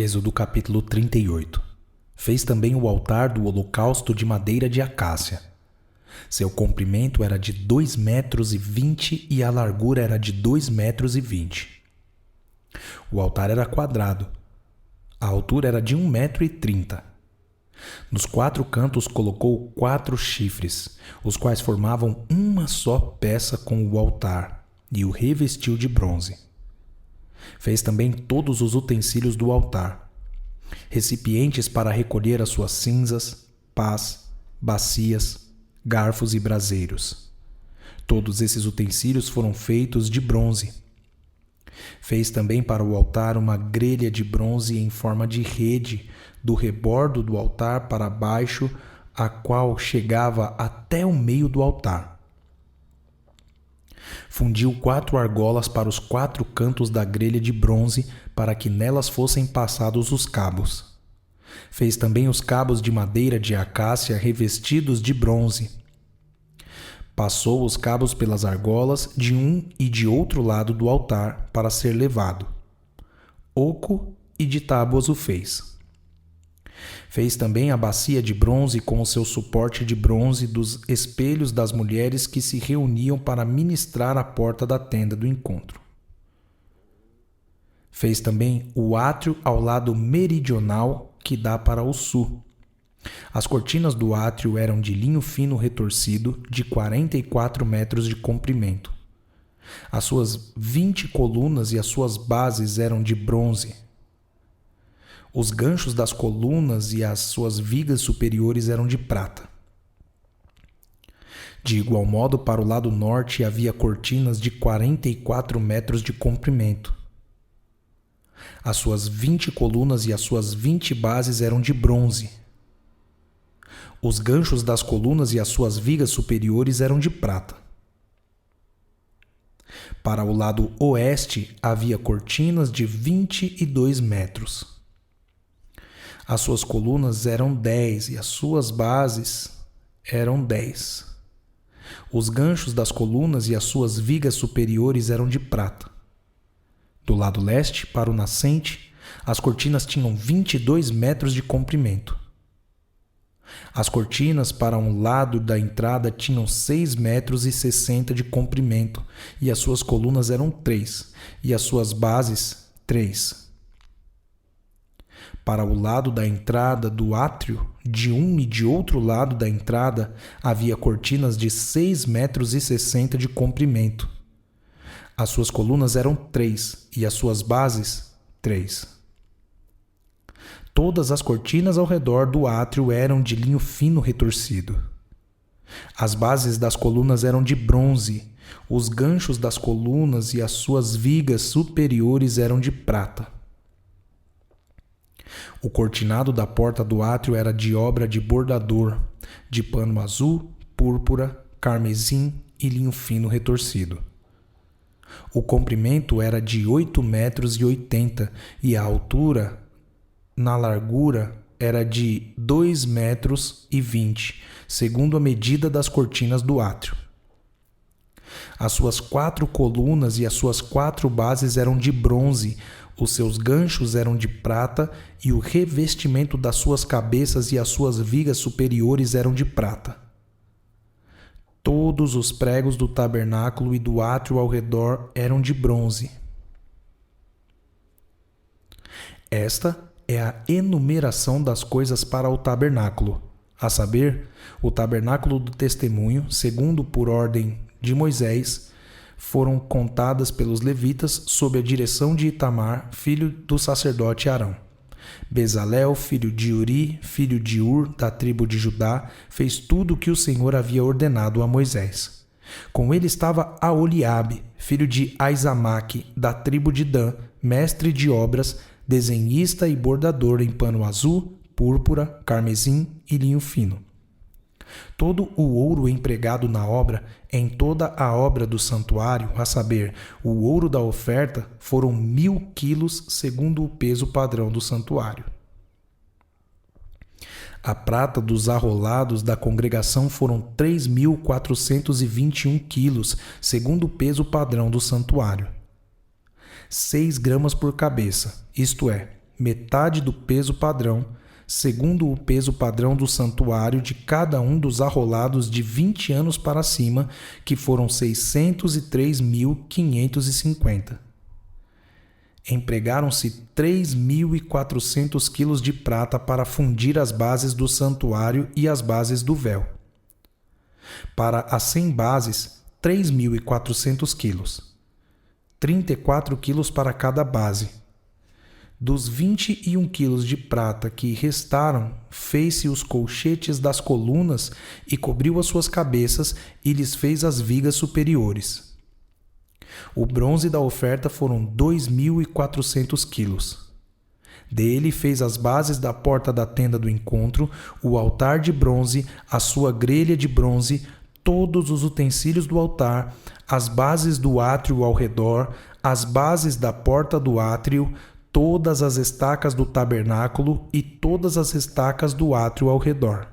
Êxodo capítulo 38. Fez também o altar do holocausto de madeira de acácia. Seu comprimento era de 2,20 m e a largura era de 2,20 m. O altar era quadrado. A altura era de 1,30 m. Nos 4 cantos colocou 4 chifres, os quais formavam uma só peça com o altar, e o revestiu de bronze. Fez também todos os utensílios do altar: recipientes para recolher as suas cinzas, pás, bacias, garfos e braseiros. Todos esses utensílios foram feitos de bronze. Fez também para o altar uma grelha de bronze em forma de rede, do rebordo do altar para baixo, a qual chegava até o meio do altar. Fundiu 4 argolas para os 4 cantos da grelha de bronze, para que nelas fossem passados os cabos. Fez também os cabos de madeira de acácia revestidos de bronze. Passou os cabos pelas argolas de um e de outro lado do altar para ser levado. Oco e de tábuas o fez. Fez também a bacia de bronze com o seu suporte de bronze dos espelhos das mulheres que se reuniam para ministrar à porta da tenda do encontro. Fez também o átrio ao lado meridional que dá para o sul. As cortinas do átrio eram de linho fino retorcido, de 44 metros de comprimento. As suas 20 colunas e as suas bases eram de bronze. Os ganchos das colunas e as suas vigas superiores eram de prata. De igual modo, para o lado norte havia cortinas de 44 metros de comprimento. As suas 20 colunas e as suas 20 bases eram de bronze. Os ganchos das colunas e as suas vigas superiores eram de prata. Para o lado oeste havia cortinas de 22 metros. As suas colunas eram 10 e as suas bases eram 10. Os ganchos das colunas e as suas vigas superiores eram de prata. Do lado leste, para o nascente, as cortinas tinham 22 metros de comprimento. As cortinas para um lado da entrada tinham 6,60 metros de comprimento, e as suas colunas eram 3, e as suas bases 3. Para o lado da entrada do átrio, de um e de outro lado da entrada, havia cortinas de 6,60 metros de comprimento. As suas colunas eram 3 e as suas bases 3. Todas as cortinas ao redor do átrio eram de linho fino retorcido. As bases das colunas eram de bronze, os ganchos das colunas e as suas vigas superiores eram de prata. O cortinado da porta do átrio era de obra de bordador, de pano azul, púrpura, carmesim e linho fino retorcido. O comprimento era de 8,80 metros e a altura, na largura, era de 2,20 metros, segundo a medida das cortinas do átrio. As suas 4 colunas e as suas 4 bases eram de bronze, os seus ganchos eram de prata e o revestimento das suas cabeças e as suas vigas superiores eram de prata. Todos os pregos do tabernáculo e do átrio ao redor eram de bronze. Esta é a enumeração das coisas para o tabernáculo, a saber, o tabernáculo do testemunho, segundo por ordem de Moisés, foram contadas pelos levitas sob a direção de Itamar, filho do sacerdote Arão. Bezalel, filho de Uri, filho de Ur, da tribo de Judá, fez tudo o que o Senhor havia ordenado a Moisés. Com ele estava Aholiabe, filho de Aizamaque, da tribo de Dan, mestre de obras, desenhista e bordador em pano azul, púrpura, carmesim e linho fino. Todo o ouro empregado na obra, em toda a obra do santuário, a saber, o ouro da oferta, foram 1.000 quilos, segundo o peso padrão do santuário. A prata dos arrolados da congregação foram 3.421 quilos, segundo o peso padrão do santuário. 6 gramas por cabeça, isto é, metade do peso padrão, segundo o peso padrão do santuário de cada um dos arrolados de 20 anos para cima, que foram 603.550. Empregaram-se 3.400 quilos de prata para fundir as bases do santuário e as bases do véu. Para as 100 bases, 3.400 quilos. 34 quilos para cada base. Dos 21 quilos de prata que restaram, fez-se os colchetes das colunas e cobriu as suas cabeças e lhes fez as vigas superiores. O bronze da oferta foram 2.400 quilos. Dele fez as bases da porta da tenda do encontro, o altar de bronze, a sua grelha de bronze, todos os utensílios do altar, as bases do átrio ao redor, as bases da porta do átrio, todas as estacas do tabernáculo e todas as estacas do átrio ao redor.